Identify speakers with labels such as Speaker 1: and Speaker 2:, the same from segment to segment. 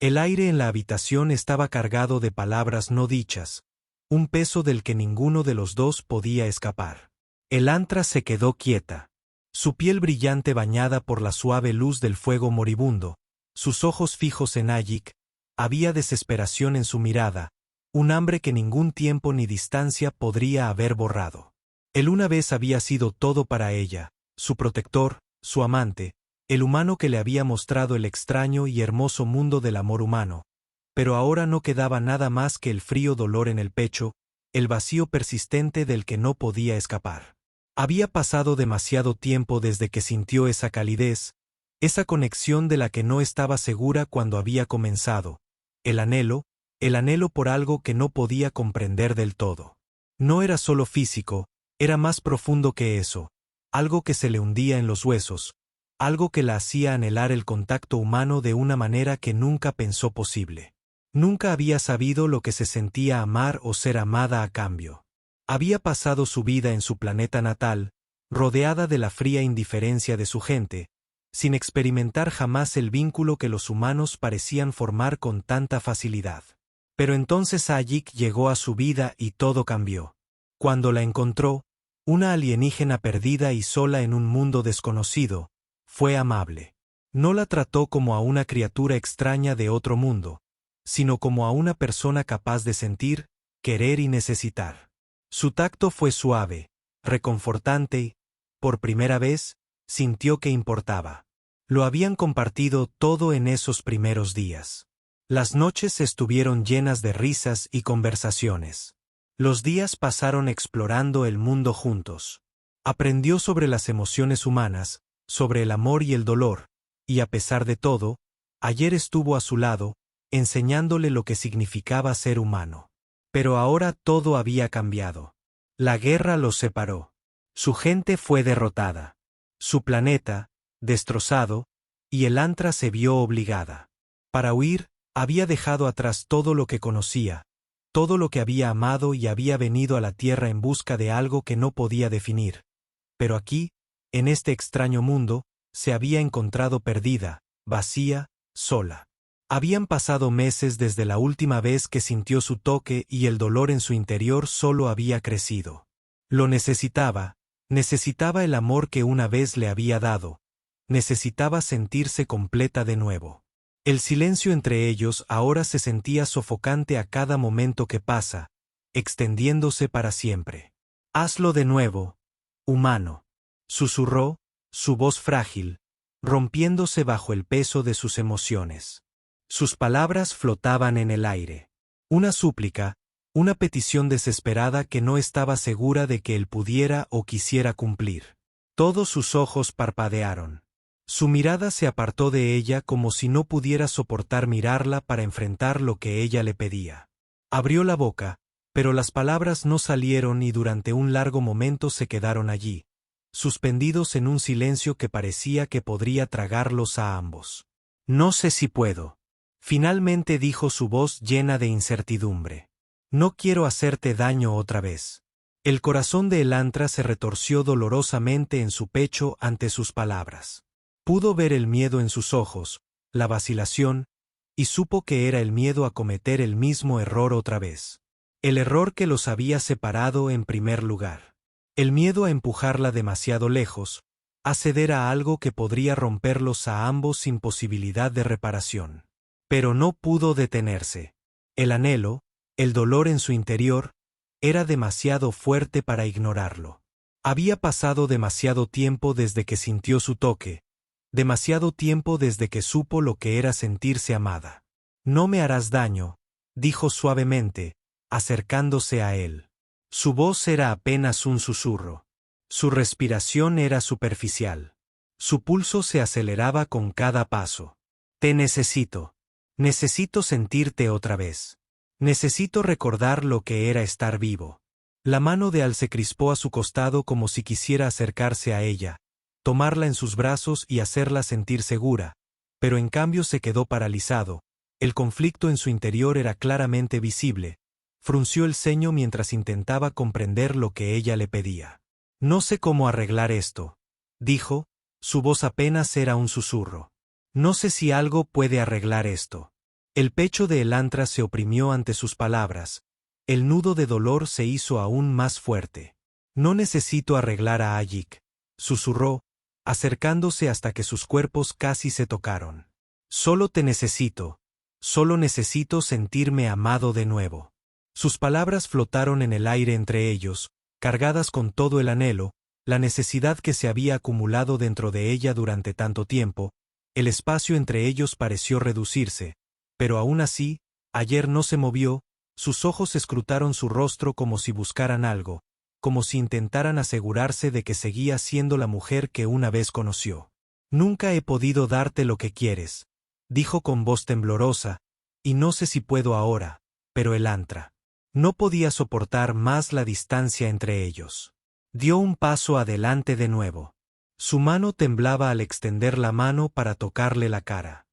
Speaker 1: El aire en la habitación estaba cargado de palabras no dichas, un peso del que ninguno de los dos podía escapar. Elantra se quedó quieta. Su piel brillante bañada por la suave luz del fuego moribundo, sus ojos fijos en Ayik, había desesperación en su mirada, un hambre que ningún tiempo ni distancia podría haber borrado. Él una vez había sido todo para ella, su protector, su amante, el humano que le había mostrado el extraño y hermoso mundo del amor humano, pero ahora no quedaba nada más que el frío dolor en el pecho, el vacío persistente del que no podía escapar. Había pasado demasiado tiempo desde que sintió esa calidez, esa conexión de la que no estaba segura cuando había comenzado, el anhelo por algo que no podía comprender del todo. No era solo físico, era más profundo que eso, algo que se le hundía en los huesos, algo que la hacía anhelar el contacto humano de una manera que nunca pensó posible. Nunca había sabido lo que se sentía amar o ser amada a cambio. Había pasado su vida en su planeta natal, rodeada de la fría indiferencia de su gente, sin experimentar jamás el vínculo que los humanos parecían formar con tanta facilidad. Pero entonces Ayik llegó a su vida y todo cambió. Cuando la encontró, una alienígena perdida y sola en un mundo desconocido, fue amable. No la trató como a una criatura extraña de otro mundo, sino como a una persona capaz de sentir, querer y necesitar. Su tacto fue suave, reconfortante y, por primera vez, sintió que importaba. Lo habían compartido todo en esos primeros días. Las noches estuvieron llenas de risas y conversaciones. Los días pasaron explorando el mundo juntos. Aprendió sobre las emociones humanas, sobre el amor y el dolor, y a pesar de todo, ayer estuvo a su lado, enseñándole lo que significaba ser humano. Pero ahora todo había cambiado. La guerra los separó. Su gente fue derrotada. Su planeta, destrozado, y Elantra se vio obligada. Para huir, había dejado atrás todo lo que conocía, todo lo que había amado y había venido a la Tierra en busca de algo que no podía definir. Pero aquí, en este extraño mundo, se había encontrado perdida, vacía, sola. Habían pasado meses desde la última vez que sintió su toque y el dolor en su interior solo había crecido. Lo necesitaba el amor que una vez le había dado, necesitaba sentirse completa de nuevo. El silencio entre ellos ahora se sentía sofocante a cada momento que pasa, extendiéndose para siempre. «Hazlo de nuevo, humano», susurró, su voz frágil, rompiéndose bajo el peso de sus emociones. Sus palabras flotaban en el aire. Una súplica, una petición desesperada que no estaba segura de que él pudiera o quisiera cumplir. Todos sus ojos parpadearon. Su mirada se apartó de ella como si no pudiera soportar mirarla para enfrentar lo que ella le pedía. Abrió la boca, pero las palabras no salieron y durante un largo momento se quedaron allí, suspendidos en un silencio que parecía que podría tragarlos a ambos. «No sé si puedo», finalmente dijo su voz llena de incertidumbre. «No quiero hacerte daño otra vez». El corazón de Elantra se retorció dolorosamente en su pecho ante sus palabras. Pudo ver el miedo en sus ojos, la vacilación, y supo que era el miedo a cometer el mismo error otra vez. El error que los había separado en primer lugar. El miedo a empujarla demasiado lejos, a ceder a algo que podría romperlos a ambos sin posibilidad de reparación. Pero no pudo detenerse. El anhelo, el dolor en su interior, era demasiado fuerte para ignorarlo. Había pasado demasiado tiempo desde que sintió su toque, demasiado tiempo desde que supo lo que era sentirse amada. «No me harás daño», dijo suavemente, acercándose a él. Su voz era apenas un susurro. Su respiración era superficial. Su pulso se aceleraba con cada paso. «Te necesito. Necesito sentirte otra vez. Necesito recordar lo que era estar vivo». La mano de Al se crispó a su costado como si quisiera acercarse a ella, tomarla en sus brazos y hacerla sentir segura, pero en cambio se quedó paralizado. El conflicto en su interior era claramente visible. Frunció el ceño mientras intentaba comprender lo que ella le pedía. «No sé cómo arreglar esto», dijo, su voz apenas era un susurro. «No sé si algo puede arreglar esto». El pecho de Elantra se oprimió ante sus palabras. El nudo de dolor se hizo aún más fuerte. No necesito arreglar a Ayik, susurró, acercándose hasta que sus cuerpos casi se tocaron. Solo necesito sentirme amado de nuevo. Sus palabras flotaron en el aire entre ellos, cargadas con todo el anhelo, la necesidad que se había acumulado dentro de ella durante tanto tiempo. El espacio entre ellos pareció reducirse, pero aún así, Ayer no se movió, sus ojos escrutaron su rostro como si buscaran algo, como si intentaran asegurarse de que seguía siendo la mujer que una vez conoció. Nunca he podido darte lo que quieres, dijo con voz temblorosa, y no sé si puedo ahora, pero Elantra no podía soportar más la distancia entre ellos. Dio un paso adelante de nuevo. Su mano temblaba al extender la mano para tocarle la cara.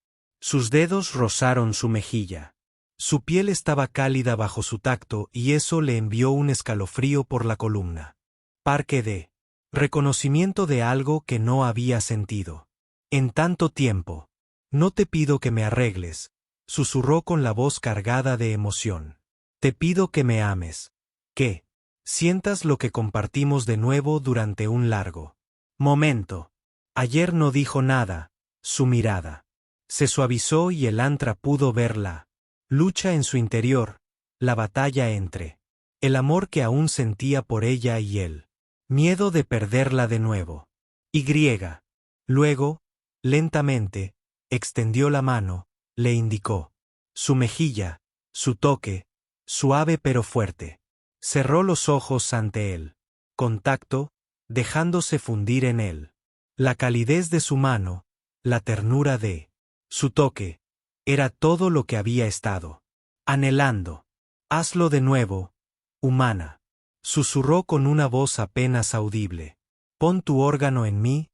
Speaker 1: Sus dedos rozaron su mejilla. Su piel estaba cálida bajo su tacto y eso le envió un escalofrío por la columna. Parque de reconocimiento de algo que no había sentido en tanto tiempo. No te pido que me arregles, susurró con la voz cargada de emoción. Te pido que me ames, que sientas lo que compartimos de nuevo durante un largo momento. Ayer no dijo nada, su mirada se suavizó y Elantra pudo ver la lucha en su interior, la batalla entre el amor que aún sentía por ella y el miedo de perderla de nuevo. Luego, lentamente, extendió la mano, le indicó su mejilla, su toque, suave pero fuerte. Cerró los ojos ante él. Contacto, dejándose fundir en él. La calidez de su mano, la ternura de su toque, era todo lo que había estado anhelando. Hazlo de nuevo, humana, susurró con una voz apenas audible. Pon tu órgano en mí,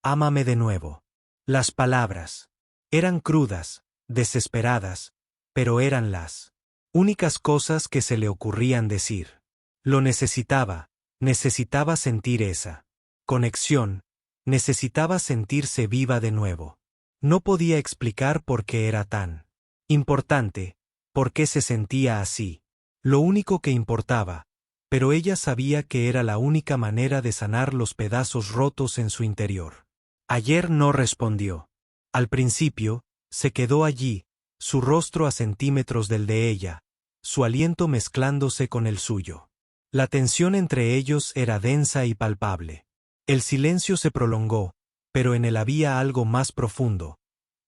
Speaker 1: ámame de nuevo. Las palabras eran crudas, desesperadas, pero eran las únicas cosas que se le ocurrían decir. Lo necesitaba sentir esa conexión, necesitaba sentirse viva de nuevo. No podía explicar por qué era tan importante, por qué se sentía así. Lo único que importaba, pero ella sabía que era la única manera de sanar los pedazos rotos en su interior. Ayer no respondió. Al principio, se quedó allí, su rostro a centímetros del de ella, su aliento mezclándose con el suyo. La tensión entre ellos era densa y palpable. El silencio se prolongó, pero en él había algo más profundo,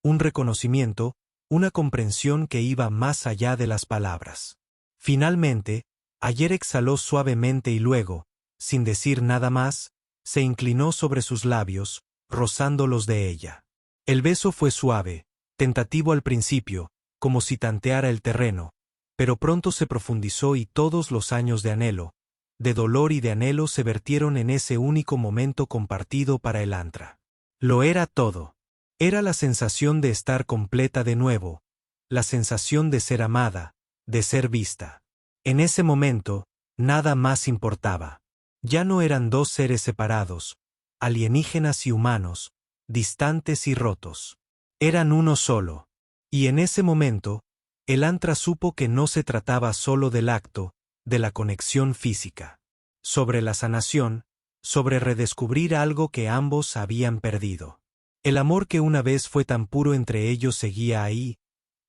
Speaker 1: un reconocimiento, una comprensión que iba más allá de las palabras. Finalmente, Ayer exhaló suavemente y luego, sin decir nada más, se inclinó sobre sus labios, rozando los de ella. El beso fue suave, tentativo al principio, como si tanteara el terreno, pero pronto se profundizó y todos los años de anhelo, de dolor y de anhelo se vertieron en ese único momento compartido para Elantra. Lo era todo. Era la sensación de estar completa de nuevo, la sensación de ser amada, de ser vista. En ese momento, nada más importaba. Ya no eran dos seres separados, alienígenas y humanos, distantes y rotos. Eran uno solo. Y en ese momento, Elantra supo que no se trataba solo del acto, de la conexión física. Sobre la sanación, sobre redescubrir algo que ambos habían perdido. El amor que una vez fue tan puro entre ellos seguía ahí,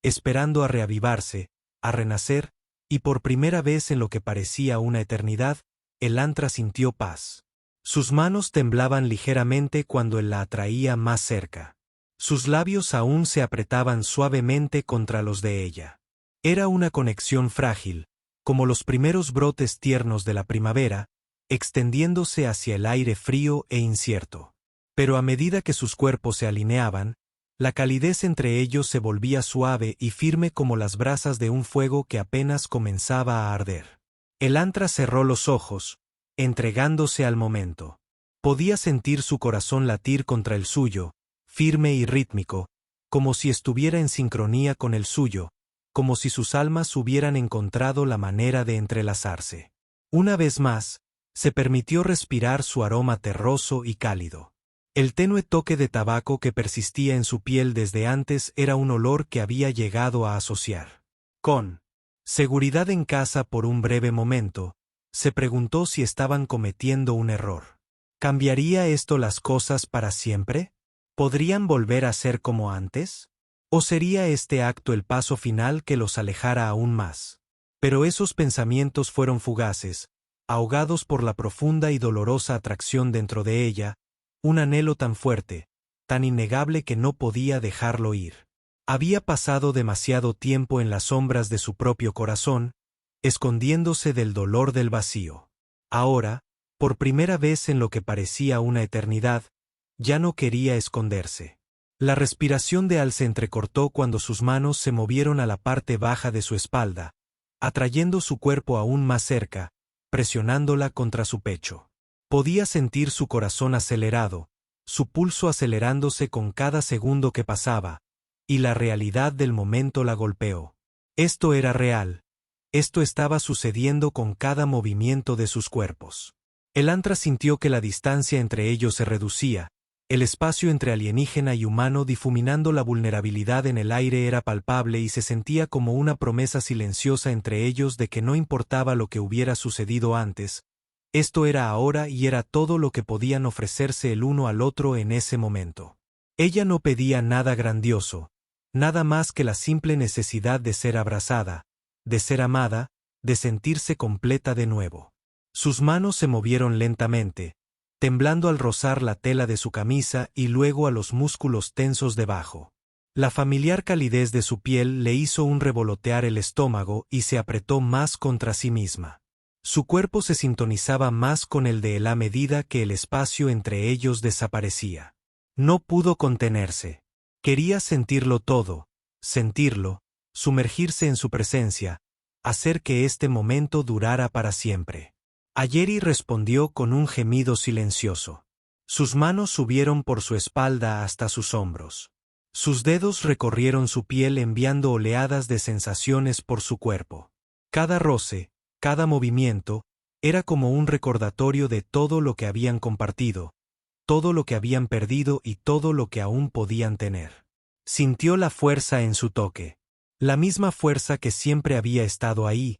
Speaker 1: esperando a reavivarse, a renacer, y por primera vez en lo que parecía una eternidad, Elantra sintió paz. Sus manos temblaban ligeramente cuando él la atraía más cerca. Sus labios aún se apretaban suavemente contra los de ella. Era una conexión frágil, como los primeros brotes tiernos de la primavera, extendiéndose hacia el aire frío e incierto. Pero a medida que sus cuerpos se alineaban, la calidez entre ellos se volvía suave y firme como las brasas de un fuego que apenas comenzaba a arder. Elantra cerró los ojos, entregándose al momento. Podía sentir su corazón latir contra el suyo, firme y rítmico, como si estuviera en sincronía con el suyo, como si sus almas hubieran encontrado la manera de entrelazarse. Una vez más, se permitió respirar su aroma terroso y cálido. El tenue toque de tabaco que persistía en su piel desde antes era un olor que había llegado a asociar con seguridad en casa por un breve momento. Se preguntó si estaban cometiendo un error. ¿Cambiaría esto las cosas para siempre? ¿Podrían volver a ser como antes? ¿O sería este acto el paso final que los alejara aún más? Pero esos pensamientos fueron fugaces, ahogados por la profunda y dolorosa atracción dentro de ella, un anhelo tan fuerte, tan innegable que no podía dejarlo ir. Había pasado demasiado tiempo en las sombras de su propio corazón, escondiéndose del dolor del vacío. Ahora, por primera vez en lo que parecía una eternidad, ya no quería esconderse. La respiración de Al se entrecortó cuando sus manos se movieron a la parte baja de su espalda, atrayendo su cuerpo aún más cerca, presionándola contra su pecho. Podía sentir su corazón acelerado, su pulso acelerándose con cada segundo que pasaba, y la realidad del momento la golpeó. Esto era real. Esto estaba sucediendo con cada movimiento de sus cuerpos. Elantra sintió que la distancia entre ellos se reducía, el espacio entre alienígena y humano difuminando la vulnerabilidad en el aire era palpable y se sentía como una promesa silenciosa entre ellos de que no importaba lo que hubiera sucedido antes, esto era ahora y era todo lo que podían ofrecerse el uno al otro en ese momento. Ella no pedía nada grandioso, nada más que la simple necesidad de ser abrazada, de ser amada, de sentirse completa de nuevo. Sus manos se movieron lentamente, temblando al rozar la tela de su camisa y luego a los músculos tensos debajo. La familiar calidez de su piel le hizo un revolotear el estómago y se apretó más contra sí misma. Su cuerpo se sintonizaba más con el de él a medida que el espacio entre ellos desaparecía. No pudo contenerse. Quería sentirlo todo, sentirlo, sumergirse en su presencia, hacer que este momento durara para siempre. Ayeri respondió con un gemido silencioso. Sus manos subieron por su espalda hasta sus hombros. Sus dedos recorrieron su piel enviando oleadas de sensaciones por su cuerpo. Cada roce, cada movimiento, era como un recordatorio de todo lo que habían compartido, todo lo que habían perdido y todo lo que aún podían tener. Sintió la fuerza en su toque, la misma fuerza que siempre había estado ahí,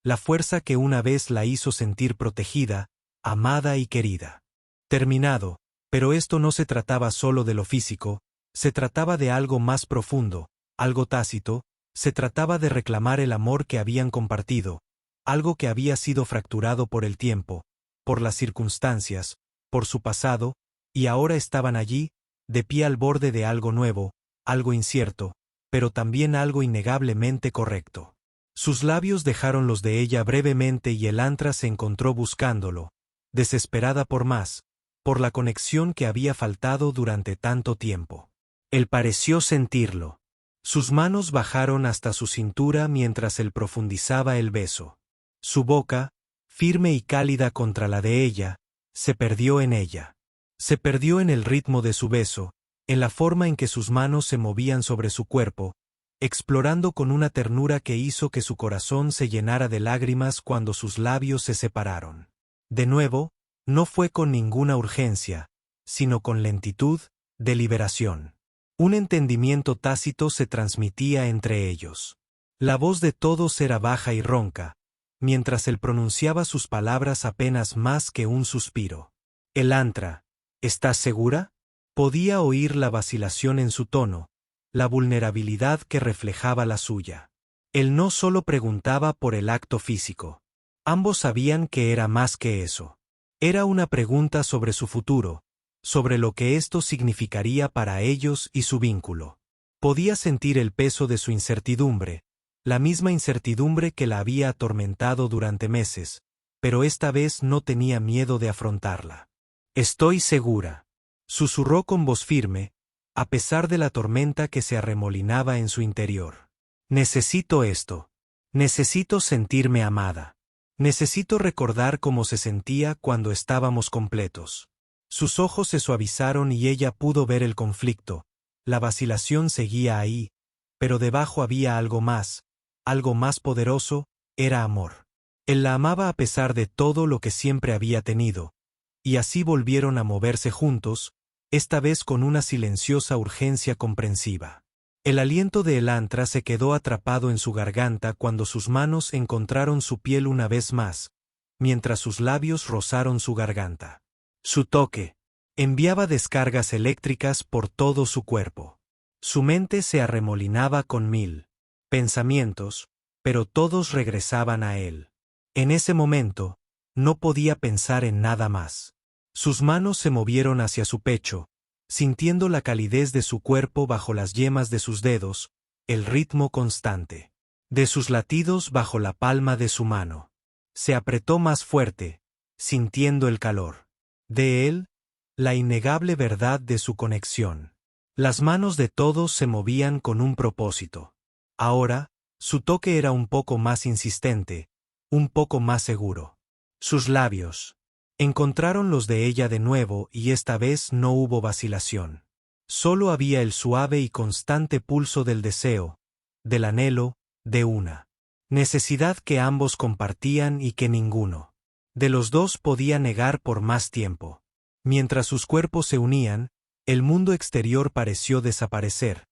Speaker 1: la fuerza que una vez la hizo sentir protegida, amada y querida. Terminado, pero esto no se trataba solo de lo físico, se trataba de algo más profundo, algo tácito, se trataba de reclamar el amor que habían compartido, algo que había sido fracturado por el tiempo, por las circunstancias, por su pasado, y ahora estaban allí, de pie al borde de algo nuevo, algo incierto, pero también algo innegablemente correcto. Sus labios dejaron los de ella brevemente y Elantra se encontró buscándolo, desesperada por más, por la conexión que había faltado durante tanto tiempo. Él pareció sentirlo. Sus manos bajaron hasta su cintura mientras él profundizaba el beso. Su boca, firme y cálida contra la de ella, se perdió en ella. Se perdió en el ritmo de su beso, en la forma en que sus manos se movían sobre su cuerpo, explorando con una ternura que hizo que su corazón se llenara de lágrimas cuando sus labios se separaron. De nuevo, no fue con ninguna urgencia, sino con lentitud, deliberación. Un entendimiento tácito se transmitía entre ellos. La voz de todos era baja y ronca, mientras él pronunciaba sus palabras apenas más que un suspiro. Elantra, ¿estás segura? Podía oír la vacilación en su tono, la vulnerabilidad que reflejaba la suya. Él no solo preguntaba por el acto físico. Ambos sabían que era más que eso. Era una pregunta sobre su futuro, sobre lo que esto significaría para ellos y su vínculo. Podía sentir el peso de su incertidumbre, la misma incertidumbre que la había atormentado durante meses, pero esta vez no tenía miedo de afrontarla. Estoy segura, susurró con voz firme, a pesar de la tormenta que se arremolinaba en su interior. Necesito esto. Necesito sentirme amada. Necesito recordar cómo se sentía cuando estábamos completos. Sus ojos se suavizaron y ella pudo ver el conflicto. La vacilación seguía ahí, pero debajo había algo más poderoso, era amor. Él la amaba a pesar de todo lo que siempre había tenido, y así volvieron a moverse juntos, esta vez con una silenciosa urgencia comprensiva. El aliento de Elantra se quedó atrapado en su garganta cuando sus manos encontraron su piel una vez más, mientras sus labios rozaron su garganta. Su toque enviaba descargas eléctricas por todo su cuerpo. Su mente se arremolinaba con 1000 pensamientos, pero todos regresaban a él. En ese momento, no podía pensar en nada más. Sus manos se movieron hacia su pecho, sintiendo la calidez de su cuerpo bajo las yemas de sus dedos, el ritmo constante de sus latidos bajo la palma de su mano. Se apretó más fuerte, sintiendo el calor de él, la innegable verdad de su conexión. Las manos de todos se movían con un propósito. Ahora, su toque era un poco más insistente, un poco más seguro. Sus labios encontraron los de ella de nuevo y esta vez no hubo vacilación. Solo había el suave y constante pulso del deseo, del anhelo, de una necesidad que ambos compartían y que ninguno de los dos podía negar por más tiempo. Mientras sus cuerpos se unían, el mundo exterior pareció desaparecer,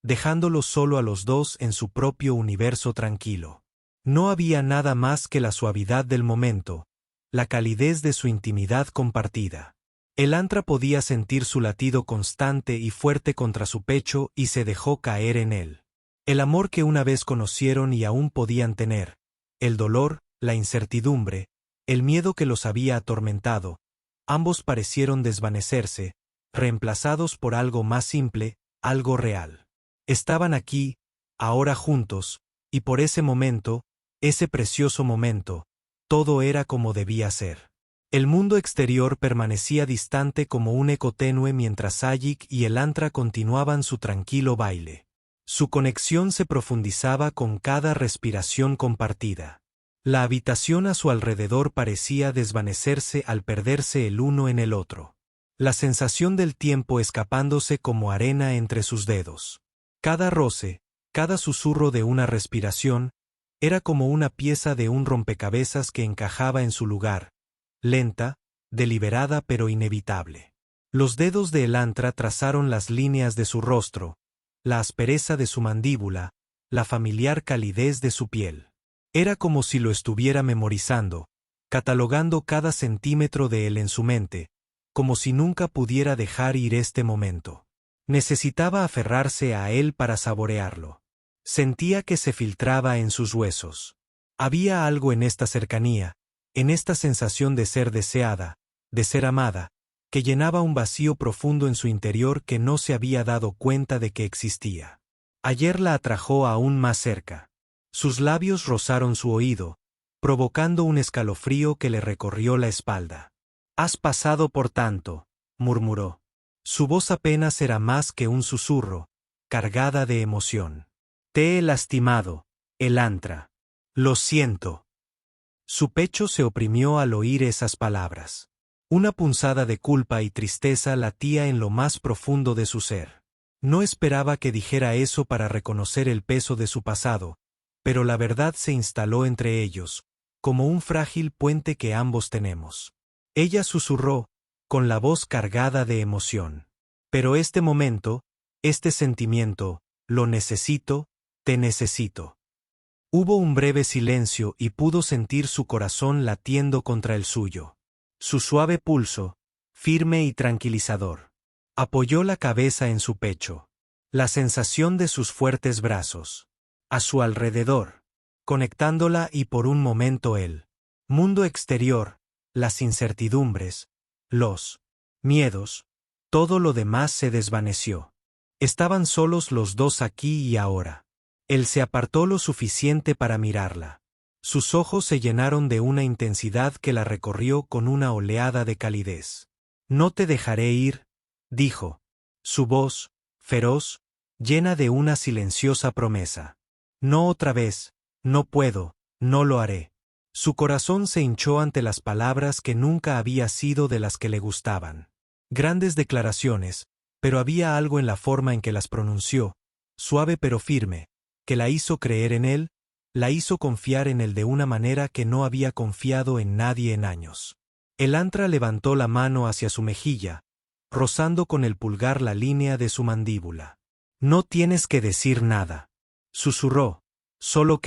Speaker 1: dejándolos solo a los dos en su propio universo tranquilo. No había nada más que la suavidad del momento, la calidez de su intimidad compartida. Elantra podía sentir su latido constante y fuerte contra su pecho y se dejó caer en él. El amor que una vez conocieron y aún podían tener, el dolor, la incertidumbre, el miedo que los había atormentado, ambos parecieron desvanecerse, reemplazados por algo más simple, algo real. Estaban aquí, ahora juntos, y por ese momento, ese precioso momento, todo era como debía ser. El mundo exterior permanecía distante como un eco tenue mientras Sayik y Elantra continuaban su tranquilo baile. Su conexión se profundizaba con cada respiración compartida. La habitación a su alrededor parecía desvanecerse al perderse el uno en el otro. La sensación del tiempo escapándose como arena entre sus dedos. Cada roce, cada susurro de una respiración, era como una pieza de un rompecabezas que encajaba en su lugar, lenta, deliberada pero inevitable. Los dedos de Elantra trazaron las líneas de su rostro, la aspereza de su mandíbula, la familiar calidez de su piel. Era como si lo estuviera memorizando, catalogando cada centímetro de él en su mente, como si nunca pudiera dejar ir este momento. Necesitaba aferrarse a él para saborearlo. Sentía que se filtraba en sus huesos. Había algo en esta cercanía, en esta sensación de ser deseada, de ser amada, que llenaba un vacío profundo en su interior que no se había dado cuenta de que existía. Ayer la atrajo aún más cerca. Sus labios rozaron su oído, provocando un escalofrío que le recorrió la espalda. «Has pasado por tanto», murmuró. Su voz apenas era más que un susurro, cargada de emoción. «Te he lastimado, Elantra. Lo siento». Su pecho se oprimió al oír esas palabras. Una punzada de culpa y tristeza latía en lo más profundo de su ser. No esperaba que dijera eso para reconocer el peso de su pasado, pero la verdad se instaló entre ellos, como un frágil puente que ambos tenemos. Ella susurró, con la voz cargada de emoción. «Pero este momento, este sentimiento, lo necesito, te necesito». Hubo un breve silencio y pudo sentir su corazón latiendo contra el suyo. Su suave pulso, firme y tranquilizador. Apoyó la cabeza en su pecho. La sensación de sus fuertes brazos. A su alrededor. Conectándola y por un momento el mundo exterior, las incertidumbres, los miedos, todo lo demás se desvaneció. Estaban solos los dos aquí y ahora. Él se apartó lo suficiente para mirarla. Sus ojos se llenaron de una intensidad que la recorrió con una oleada de calidez. «No te dejaré ir», dijo. Su voz, feroz, llena de una silenciosa promesa. «No otra vez, no puedo, no lo haré». Su corazón se hinchó ante las palabras que nunca había sido de las que le gustaban. Grandes declaraciones, pero había algo en la forma en que las pronunció, suave pero firme, que la hizo creer en él, la hizo confiar en él de una manera que no había confiado en nadie en años. Elantra levantó la mano hacia su mejilla, rozando con el pulgar la línea de su mandíbula. No tienes que decir nada, susurró. Solo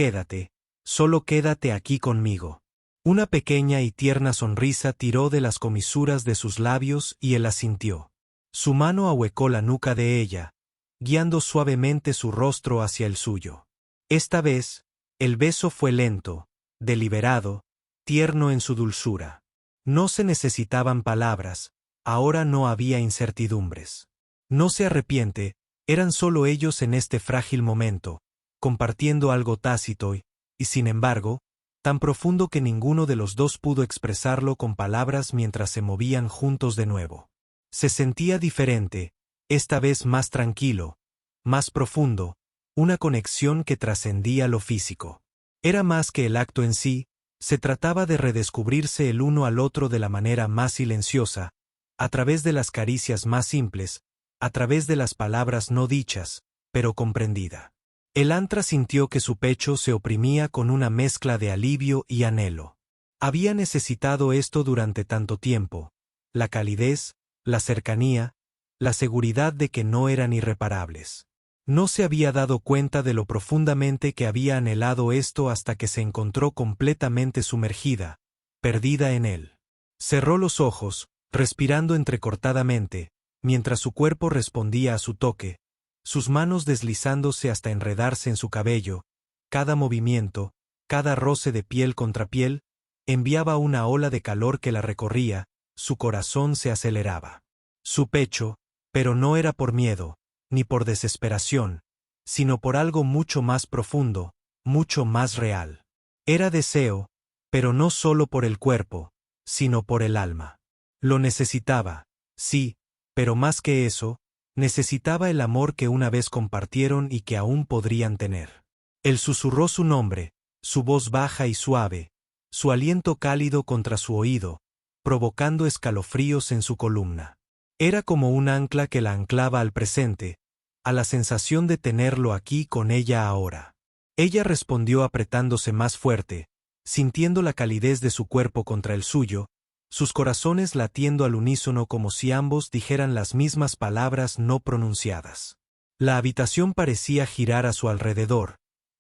Speaker 1: quédate aquí conmigo. Una pequeña y tierna sonrisa tiró de las comisuras de sus labios y él asintió. Su mano ahuecó la nuca de ella, guiando suavemente su rostro hacia el suyo. Esta vez, el beso fue lento, deliberado, tierno en su dulzura. No se necesitaban palabras, ahora no había incertidumbres. No se arrepiente, eran solo ellos en este frágil momento, compartiendo algo tácito y, sin embargo, tan profundo que ninguno de los dos pudo expresarlo con palabras mientras se movían juntos de nuevo. Se sentía diferente, esta vez más tranquilo, más profundo, una conexión que trascendía lo físico. Era más que el acto en sí, se trataba de redescubrirse el uno al otro de la manera más silenciosa, a través de las caricias más simples, a través de las palabras no dichas, pero comprendida. Elantra sintió que su pecho se oprimía con una mezcla de alivio y anhelo. Había necesitado esto durante tanto tiempo, la calidez, la cercanía, la seguridad de que no eran irreparables. No se había dado cuenta de lo profundamente que había anhelado esto hasta que se encontró completamente sumergida, perdida en él. Cerró los ojos, respirando entrecortadamente, mientras su cuerpo respondía a su toque, sus manos deslizándose hasta enredarse en su cabello. Cada movimiento, cada roce de piel contra piel, enviaba una ola de calor que la recorría, su corazón se aceleraba. Su pecho, pero no era por miedo, ni por desesperación, sino por algo mucho más profundo, mucho más real. Era deseo, pero no solo por el cuerpo, sino por el alma. Lo necesitaba, sí, pero más que eso, necesitaba el amor que una vez compartieron y que aún podrían tener. Él susurró su nombre, su voz baja y suave, su aliento cálido contra su oído, provocando escalofríos en su columna. Era como un ancla que la anclaba al presente, a la sensación de tenerlo aquí con ella ahora. Ella respondió apretándose más fuerte, sintiendo la calidez de su cuerpo contra el suyo, sus corazones latiendo al unísono como si ambos dijeran las mismas palabras no pronunciadas. La habitación parecía girar a su alrededor,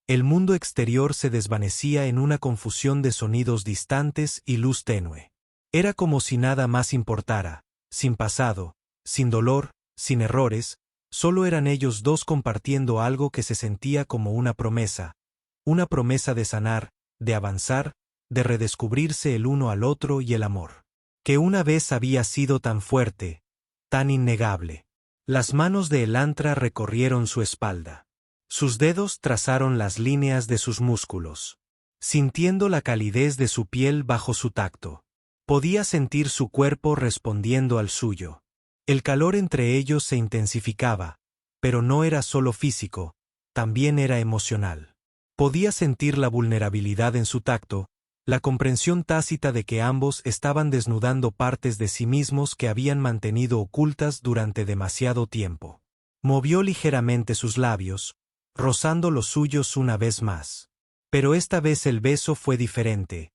Speaker 1: el mundo exterior se desvanecía en una confusión de sonidos distantes y luz tenue. Era como si nada más importara, sin pasado, sin dolor, sin errores, solo eran ellos dos compartiendo algo que se sentía como una promesa de sanar, de avanzar, de redescubrirse el uno al otro y el amor, que una vez había sido tan fuerte, tan innegable. Las manos de Elantra recorrieron su espalda. Sus dedos trazaron las líneas de sus músculos. Sintiendo la calidez de su piel bajo su tacto, podía sentir su cuerpo respondiendo al suyo. El calor entre ellos se intensificaba, pero no era solo físico, también era emocional. Podía sentir la vulnerabilidad en su tacto, la comprensión tácita de que ambos estaban desnudando partes de sí mismos que habían mantenido ocultas durante demasiado tiempo. Movió ligeramente sus labios, rozando los suyos una vez más. Pero esta vez el beso fue diferente,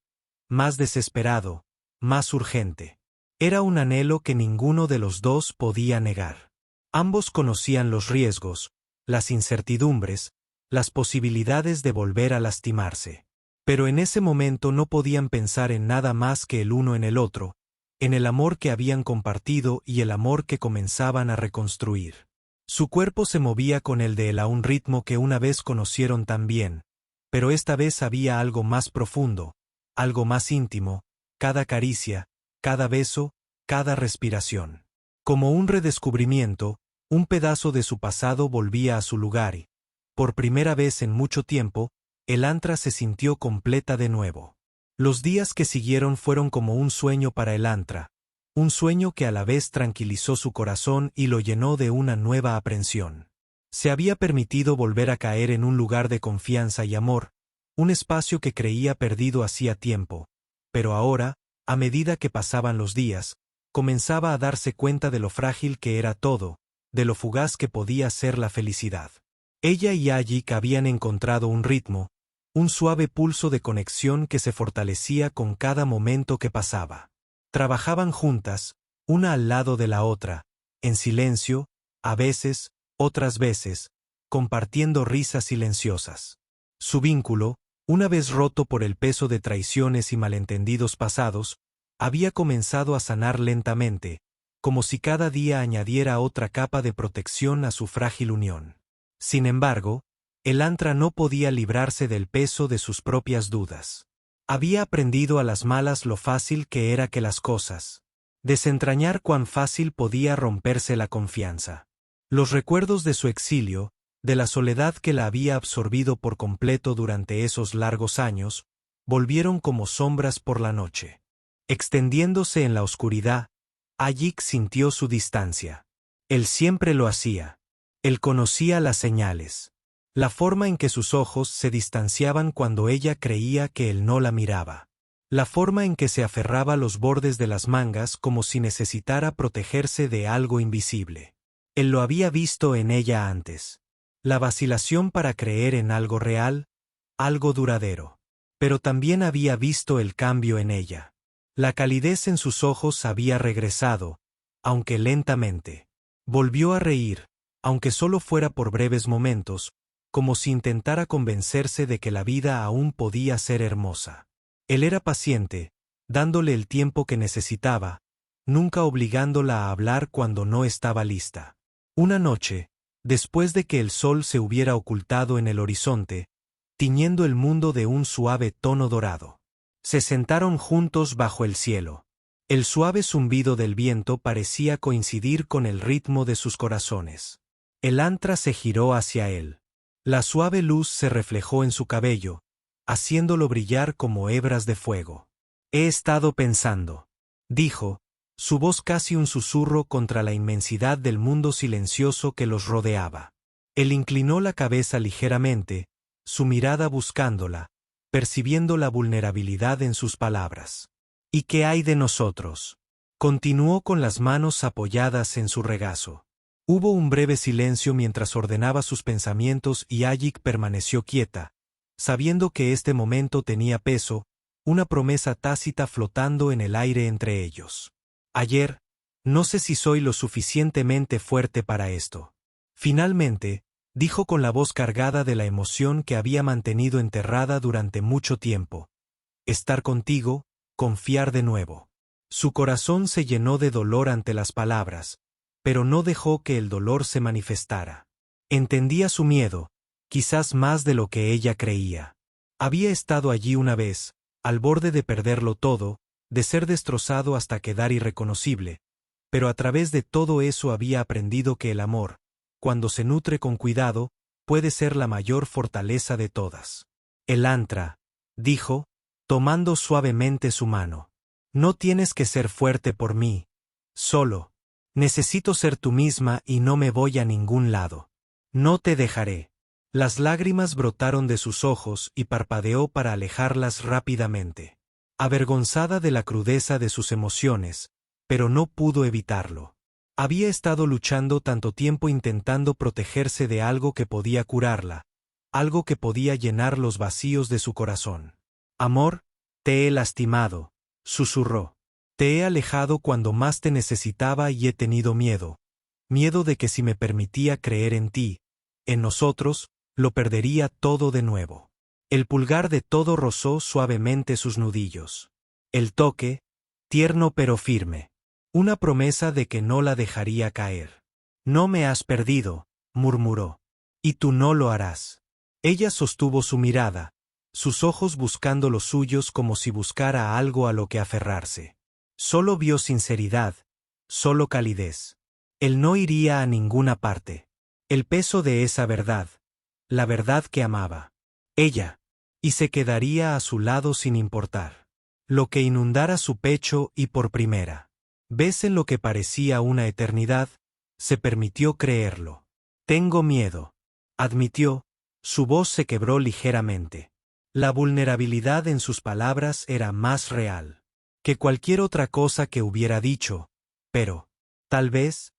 Speaker 1: más desesperado, más urgente. Era un anhelo que ninguno de los dos podía negar. Ambos conocían los riesgos, las incertidumbres, las posibilidades de volver a lastimarse. Pero en ese momento no podían pensar en nada más que el uno en el otro, en el amor que habían compartido y el amor que comenzaban a reconstruir. Su cuerpo se movía con el de él a un ritmo que una vez conocieron tan bien, pero esta vez había algo más profundo, algo más íntimo, cada caricia, cada beso, cada respiración. Como un redescubrimiento, un pedazo de su pasado volvía a su lugar y, por primera vez en mucho tiempo, Elantra se sintió completa de nuevo. Los días que siguieron fueron como un sueño para Elantra, un sueño que a la vez tranquilizó su corazón y lo llenó de una nueva aprensión. Se había permitido volver a caer en un lugar de confianza y amor, un espacio que creía perdido hacía tiempo, pero ahora, a medida que pasaban los días, comenzaba a darse cuenta de lo frágil que era todo, de lo fugaz que podía ser la felicidad. Ella y Ayik habían encontrado un ritmo, un suave pulso de conexión que se fortalecía con cada momento que pasaba. Trabajaban juntas, una al lado de la otra, en silencio, a veces, otras veces, compartiendo risas silenciosas. Su vínculo, una vez roto por el peso de traiciones y malentendidos pasados, había comenzado a sanar lentamente, como si cada día añadiera otra capa de protección a su frágil unión. Sin embargo, Elantra no podía librarse del peso de sus propias dudas. Había aprendido a las malas lo fácil que era que las cosas. Desentrañar cuán fácil podía romperse la confianza. Los recuerdos de su exilio, de la soledad que la había absorbido por completo durante esos largos años, volvieron como sombras por la noche. Extendiéndose en la oscuridad, Ayik sintió su distancia. Él siempre lo hacía. Él conocía las señales. La forma en que sus ojos se distanciaban cuando ella creía que él no la miraba. La forma en que se aferraba a los bordes de las mangas como si necesitara protegerse de algo invisible. Él lo había visto en ella antes. La vacilación para creer en algo real, algo duradero. Pero también había visto el cambio en ella. La calidez en sus ojos había regresado, aunque lentamente. Volvió a reír, aunque solo fuera por breves momentos, como si intentara convencerse de que la vida aún podía ser hermosa. Él era paciente, dándole el tiempo que necesitaba, nunca obligándola a hablar cuando no estaba lista. Una noche, después de que el sol se hubiera ocultado en el horizonte, tiñendo el mundo de un suave tono dorado, se sentaron juntos bajo el cielo. El suave zumbido del viento parecía coincidir con el ritmo de sus corazones. Elantra se giró hacia él. La suave luz se reflejó en su cabello, haciéndolo brillar como hebras de fuego. He estado pensando, dijo, su voz casi un susurro contra la inmensidad del mundo silencioso que los rodeaba. Él inclinó la cabeza ligeramente, su mirada buscándola, percibiendo la vulnerabilidad en sus palabras. ¿Y qué hay de nosotros? Continuó con las manos apoyadas en su regazo. Hubo un breve silencio mientras ordenaba sus pensamientos y Ayik permaneció quieta, sabiendo que este momento tenía peso, una promesa tácita flotando en el aire entre ellos. Ayer, no sé si soy lo suficientemente fuerte para esto. Finalmente, dijo con la voz cargada de la emoción que había mantenido enterrada durante mucho tiempo. Estar contigo, confiar de nuevo. Su corazón se llenó de dolor ante las palabras, pero no dejó que el dolor se manifestara. Entendía su miedo, quizás más de lo que ella creía. Había estado allí una vez, al borde de perderlo todo, de ser destrozado hasta quedar irreconocible, pero a través de todo eso había aprendido que el amor, cuando se nutre con cuidado, puede ser la mayor fortaleza de todas. Elantra, dijo, tomando suavemente su mano. No tienes que ser fuerte por mí, solo. Necesito ser tú misma y no me voy a ningún lado. No te dejaré. Las lágrimas brotaron de sus ojos y parpadeó para alejarlas rápidamente. Avergonzada de la crudeza de sus emociones, pero no pudo evitarlo. Había estado luchando tanto tiempo intentando protegerse de algo que podía curarla, algo que podía llenar los vacíos de su corazón. Amor, te he lastimado, susurró. Te he alejado cuando más te necesitaba y he tenido miedo. Miedo de que si me permitía creer en ti, en nosotros, lo perdería todo de nuevo. El pulgar de todo rozó suavemente sus nudillos. El toque, tierno pero firme. Una promesa de que no la dejaría caer. No me has perdido, murmuró. Y tú no lo harás. Ella sostuvo su mirada, sus ojos buscando los suyos como si buscara algo a lo que aferrarse. Solo vio sinceridad, solo calidez. Él no iría a ninguna parte. El peso de esa verdad, la verdad que amaba. Ella. Y se quedaría a su lado sin importar. Lo que inundara su pecho y por primera vez en lo que parecía una eternidad, se permitió creerlo. Tengo miedo, admitió, su voz se quebró ligeramente. La vulnerabilidad en sus palabras era más real que cualquier otra cosa que hubiera dicho, pero, tal vez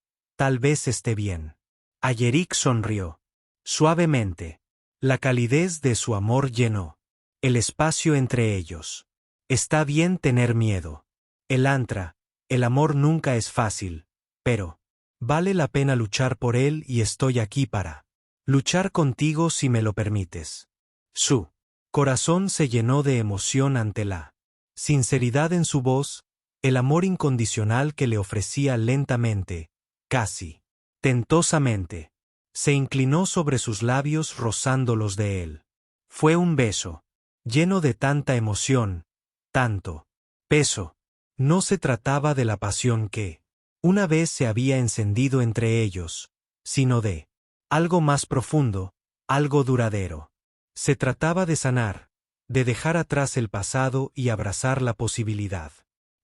Speaker 1: esté bien. Ayerik sonrió. Suavemente. La calidez de su amor llenó el espacio entre ellos. Está bien tener miedo. Elantra, el amor nunca es fácil, pero Vale la pena luchar por él y estoy aquí para luchar contigo si me lo permites. Su corazón se llenó de emoción ante la sinceridad en su voz, el amor incondicional que le ofrecía lentamente, casi tentosamente. Se inclinó sobre sus labios rozando los de él. Fue un beso, lleno de tanta emoción, tanto peso. No se trataba de la pasión que una vez se había encendido entre ellos, sino de algo más profundo, algo duradero. Se trataba de sanar, de dejar atrás el pasado y abrazar la posibilidad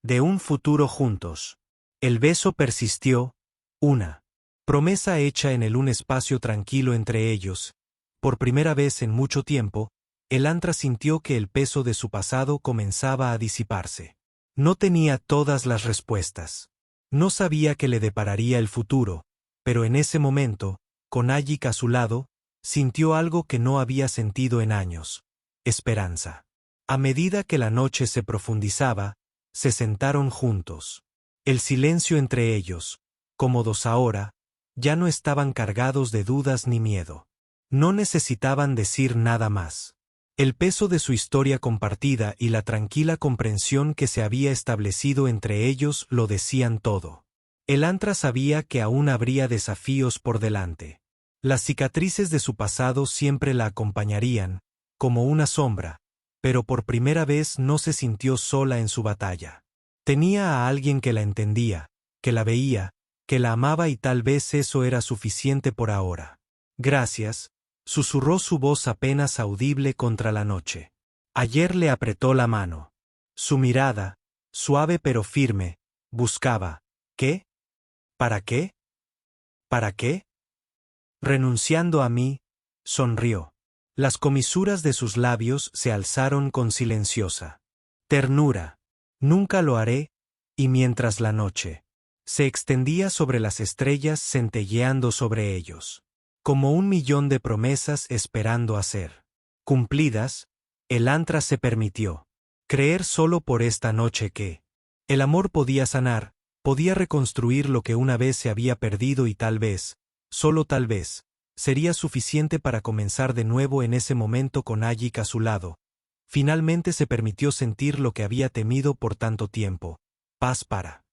Speaker 1: de un futuro juntos. El beso persistió, una promesa hecha en un espacio tranquilo entre ellos. Por primera vez en mucho tiempo, Elantra sintió que el peso de su pasado comenzaba a disiparse. No tenía todas las respuestas. No sabía qué le depararía el futuro, pero en ese momento, con Ayik a su lado, sintió algo que no había sentido en años: esperanza. A medida que la noche se profundizaba, se sentaron juntos. El silencio entre ellos, cómodos ahora, ya no estaban cargados de dudas ni miedo. No necesitaban decir nada más. El peso de su historia compartida y la tranquila comprensión que se había establecido entre ellos lo decían todo. Elantra sabía que aún habría desafíos por delante. Las cicatrices de su pasado siempre la acompañarían, como una sombra, pero por primera vez no se sintió sola en su batalla. Tenía a alguien que la entendía, que la veía, que la amaba y tal vez eso era suficiente por ahora. Gracias, susurró su voz apenas audible contra la noche. Ayer le apretó la mano. Su mirada, suave pero firme, buscaba, ¿qué? ¿Para qué? ¿Para qué? Renunciando a mí, sonrió. Las comisuras de sus labios se alzaron con silenciosa ternura. Nunca lo haré, y mientras la noche se extendía sobre las estrellas centelleando sobre ellos, como 1.000.000 de promesas esperando a ser cumplidas, Elantra se permitió creer solo por esta noche que el amor podía sanar, podía reconstruir lo que una vez se había perdido y tal vez, solo tal vez, sería suficiente para comenzar de nuevo en ese momento con Ayik a su lado. Finalmente se permitió sentir lo que había temido por tanto tiempo: paz para